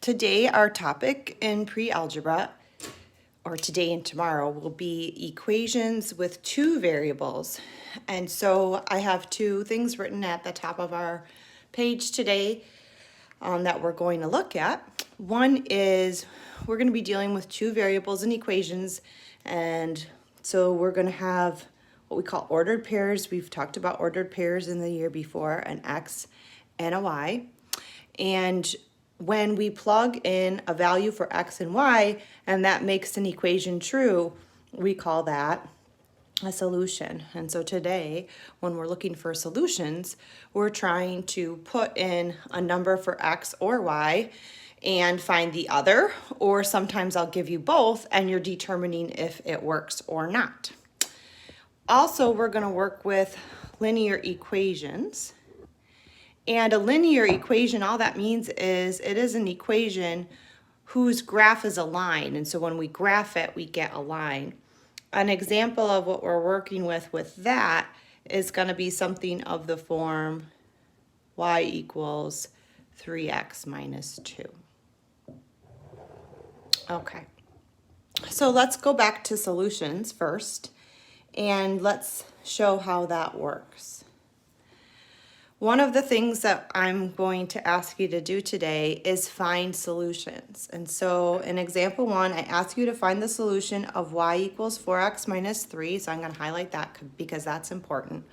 Today our topic in pre-algebra, or today and tomorrow, will be equations with two variables. And so I have two things written at the top of our page today that we're going to look at. One is we're going to be dealing with two variables in equations, and so we're going to have what we call ordered pairs. We've talked about ordered pairs in the year before, an x and a y. And when we plug in a value for x and y, and that makes an equation true, we call that a solution. And so today, when we're looking for solutions, we're trying to put in a number for x or y and find the other, or sometimes I'll give you both and you're determining if it works or not. Also, we're going to work with linear equations. And a linear equation, all that means is it is an equation whose graph is a line. And so when we graph it, we get a line. An example of what we're working with that is going to be something of the form y equals 3x minus 2. Okay, so let's go back to solutions first, and let's show how that works. One of the things that I'm going to ask you to do today is find solutions. And so in example 1, I ask you to find the solution of y equals 4x minus 3. So I'm going to highlight that because that's important,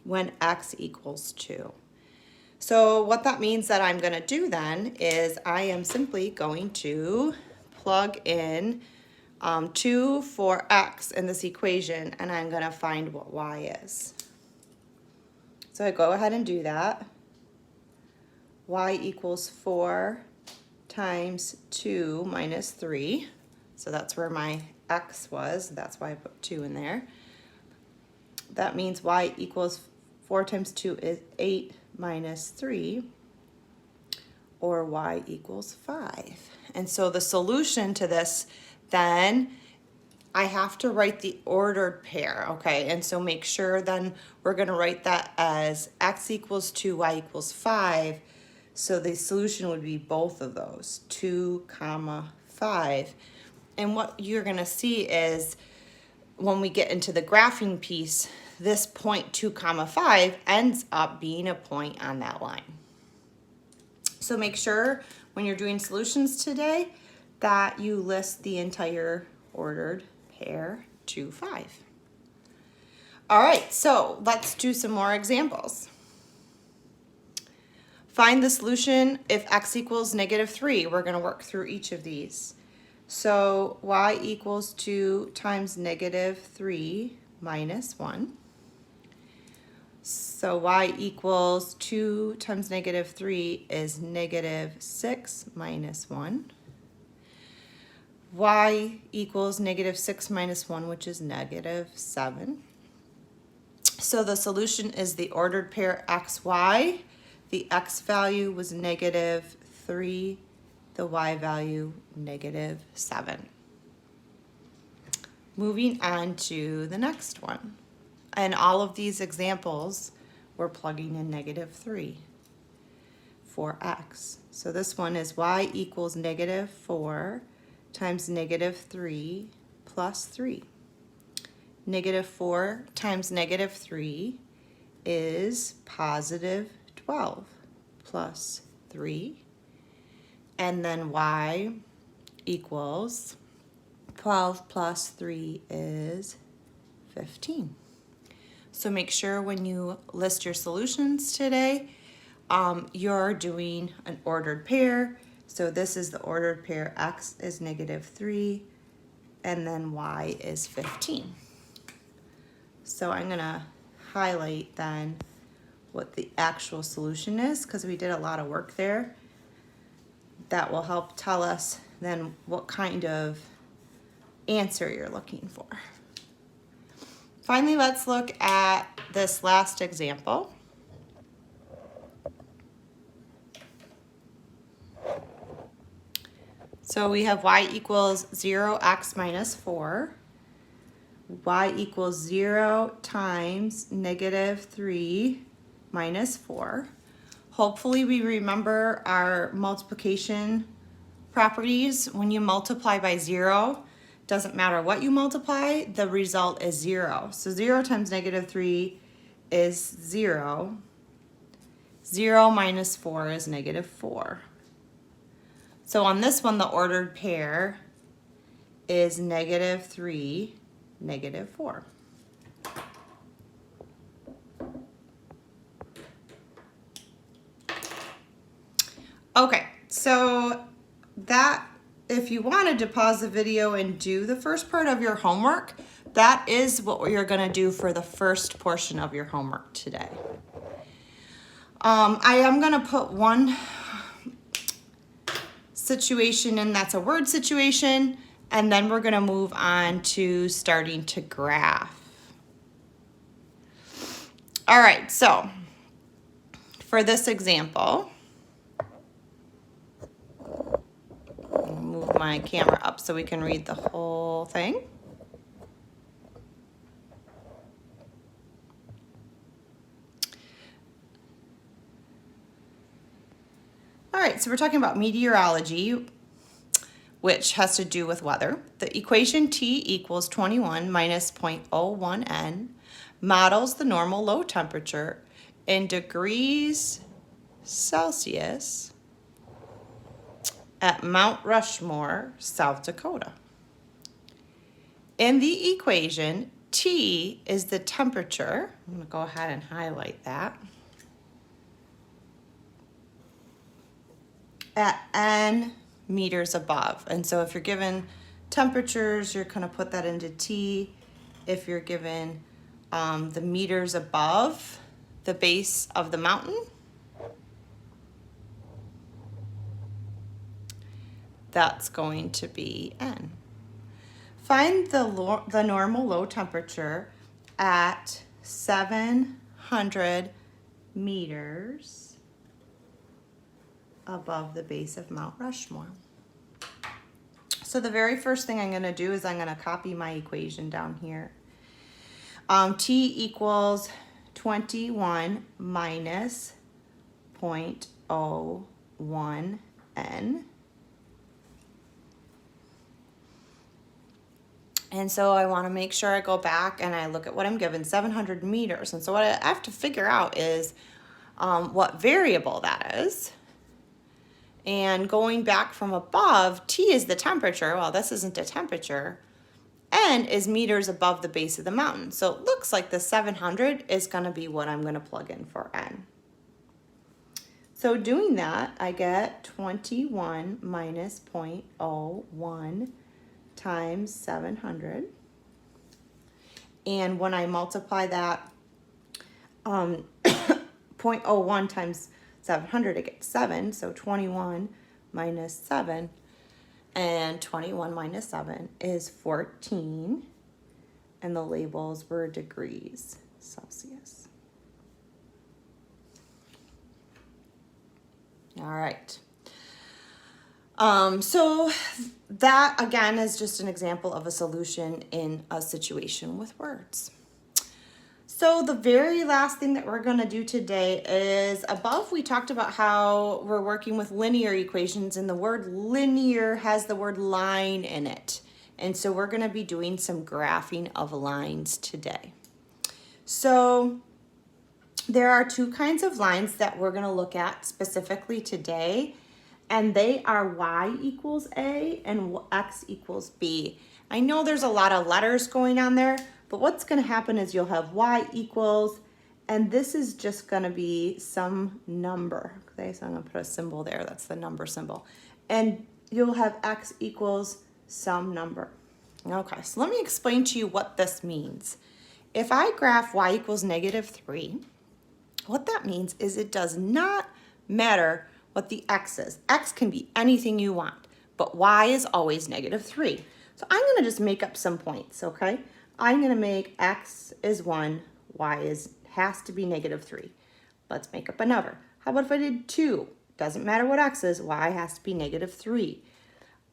when x equals 2. So what that means that I'm going to do then is I am simply going to plug in 2 for x in this equation, and I'm going to find what y is. So I go ahead and do that. Y equals 4 times 2 minus 3. So that's where my x was. That's why I put 2 in there. That means y equals 4 times 2 is 8 minus 3, or y equals 5. And so the solution to this then, I have to write the ordered pair, okay? And so make sure then we're going to write that as x equals 2, y equals 5. So the solution would be both of those, 2, 5. And what you're going to see is when we get into the graphing piece, this point 2, 5 ends up being a point on that line. So make sure when you're doing solutions today that you list the entire ordered pair 2, 5. All right, so let's do some more examples. Find the solution if x equals negative 3. We're going to work through each of these. So y equals 2 times negative 3 minus 1. So y equals 2 times negative 3 is negative 6 minus 1. Y equals negative 6 minus 1, which is negative 7. So the solution is the ordered pair xy. The x value was negative 3. The y value, negative 7. Moving on to the next one. And all of these examples, we're plugging in negative 3 for x. So this one is y equals negative 4 times negative 3 plus 3. Negative 4 times negative 3 is positive 12 plus 3. And then y equals 12 plus 3 is 15. So make sure when you list your solutions today, you're doing an ordered pair. So this is the ordered pair, x is negative 3, and then y is 15. So I'm going to highlight then what the actual solution is, because we did a lot of work there. That will help tell us then what kind of answer you're looking for. Finally, let's look at this last example. So we have y equals 0x minus 4. Y equals 0 times negative 3 minus 4. Hopefully we remember our multiplication properties, when you multiply by 0, doesn't matter what you multiply, the result is 0. So 0 times negative 3 is 0. 0 minus 4 is negative 4. So on this one, the ordered pair is negative 3, negative 4. Okay, so that, if you wanted to pause the video and do the first part of your homework, that is what you're going to do for the first portion of your homework today. I am going to put one situation in that's a word situation, and then we're going to move on to starting to graph. All right, so for this example, I'll move my camera up so we can read the whole thing. All right, so we're talking about meteorology, which has to do with weather. The equation T equals 21 minus 0.01 N models the normal low temperature in degrees Celsius at Mount Rushmore, South Dakota. In the equation, T is the temperature. I'm going to go ahead and highlight that. At N meters above. And so if you're given temperatures, you're going to put that into T. If you're given the meters above the base of the mountain, that's going to be N. Find the normal low temperature at 700 meters above the base of Mount Rushmore. So the very first thing I'm going to do is I'm going to copy my equation down here. T equals 21 minus 0.01 N. And so I want to make sure I go back and I look at what I'm given, 700 meters. And so what I have to figure out is what variable that is. And going back from above, T is the temperature. Well, this isn't a temperature. N is meters above the base of the mountain. So it looks like the 700 is going to be what I'm going to plug in for N. So doing that, I get 21 minus 0.01 times 700. And when I multiply that 0.01 times 700, I get 7. So 21 minus 7. And 21 minus 7 is 14. And the labels were degrees Celsius. All right. So that, again, is just an example of a solution in a situation with words. So the very last thing that we're going to do today is, above we talked about how we're working with linear equations, and the word linear has the word line in it. And so we're going to be doing some graphing of lines today. So there are two kinds of lines that we're going to look at specifically today, and they are y equals A and x equals B. I know there's a lot of letters going on there, but what's going to happen is you'll have y equals, and this is just going to be some number. Okay, so I'm going to put a symbol there. That's the number symbol. And you'll have x equals some number. Okay, so let me explain to you what this means. If I graph y equals -3, what that means is it does not matter what the x is. X can be anything you want, but y is always -3. So I'm going to just make up some points, okay? I'm going to make x is 1, y has to be -3. Let's make up a number. How about if I did 2? Doesn't matter what x is, y has to be -3.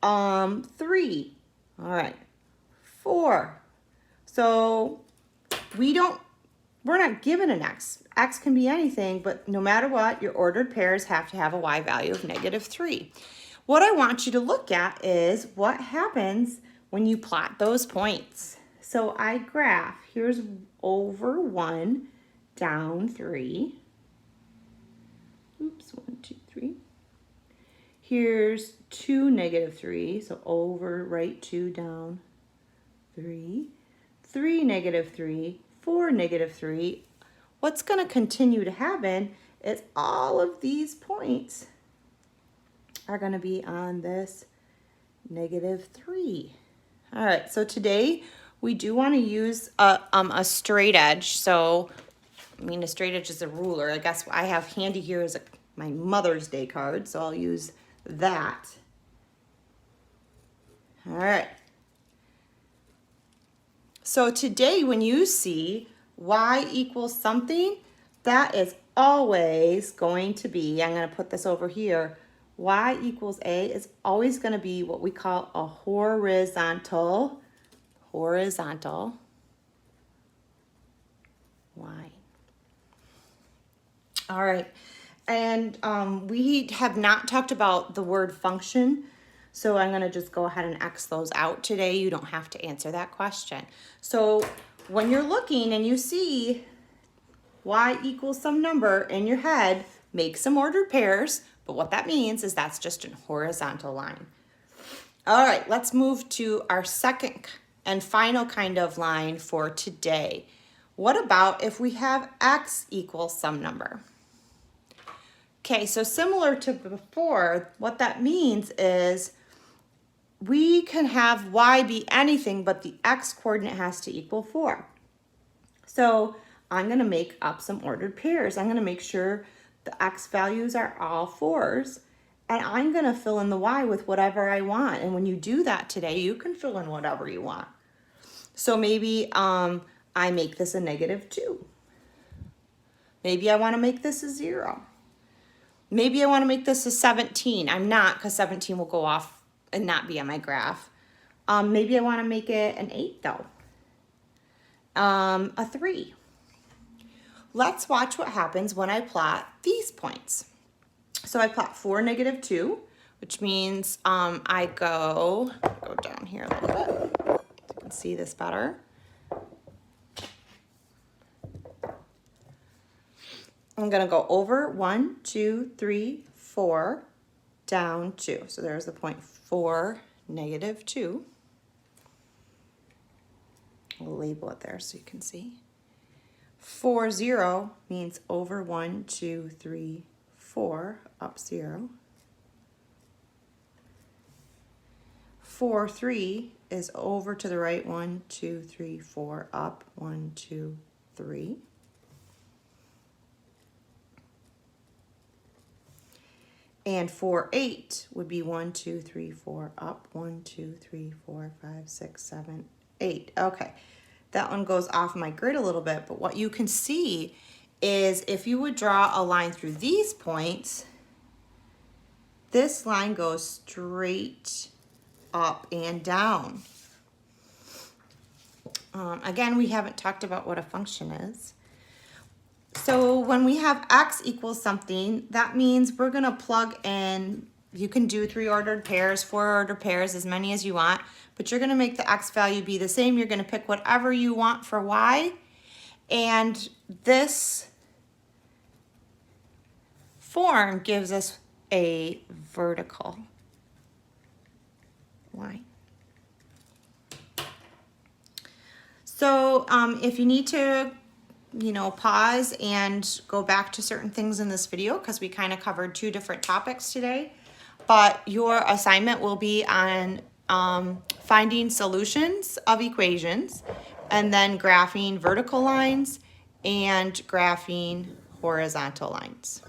3. All right. 4. So we're not given an x. X can be anything, but no matter what, your ordered pairs have to have a y value of -3. what I want you to look at is what happens when you plot those points. So I graph, here's over 1, down 3. Oops, 1, 2, 3. Here's 2, negative 3, so over, right 2, down 3. 3, negative 3, 4, negative 3. What's going to continue to happen is all of these points are going to be on this negative 3. All right, so today we do want to use a straight edge. So, I mean, a straight edge is a ruler. I guess I have handy here is my Mother's Day card, so I'll use that. All right. So today when you see y equals something, that is always going to be, I'm going to put this over here, y equals a is always going to be what we call a horizontal line. All right, and we have not talked about the word function, so I'm going to just go ahead and X those out today. You don't have to answer that question. So when you're looking and you see y equals some number in your head, make some ordered pairs, but what that means is that's just a horizontal line. All right, let's move to our second and final kind of line for today. What about if we have x equals some number? Okay, so similar to before, what that means is we can have y be anything, but the x coordinate has to equal 4. So I'm going to make up some ordered pairs. I'm going to make sure the x values are all 4s, and I'm going to fill in the y with whatever I want. And when you do that today, you can fill in whatever you want. So maybe I make this a negative 2. Maybe I want to make this a 0. Maybe I want to make this a 17. I'm not, because 17 will go off and not be on my graph. Maybe I want to make it an 8 though. A 3. Let's watch what happens when I plot these points. So I plot 4, negative 2, which means I go down here a little bit so you can see this better. I'm going to go over 1, 2, 3, 4, down 2. So there's the point 4, negative 2. We'll label it there so you can see. 4, 0 means over 1, 2, 3, 4, up 0. 4, 3 is over to the right, 1, 2, 3, 4, up, 1, 2, 3. And 4, 8 would be 1, 2, 3, 4, up, 1, 2, 3, 4, 5, 6, 7, 8. Okay, that one goes off my grid a little bit, but what you can see is if you would draw a line through these points, this line goes straight up and down. Again, we haven't talked about what a function is. So when we have x equals something, that means we're going to plug in, you can do 3 ordered pairs, 4 ordered pairs, as many as you want, but you're going to make the x value be the same. You're going to pick whatever you want for y, and this form gives us a vertical line. So if you need to pause and go back to certain things in this video, because we kind of covered 2 different topics today, but your assignment will be on finding solutions of equations and then graphing vertical lines and graphing horizontal lines.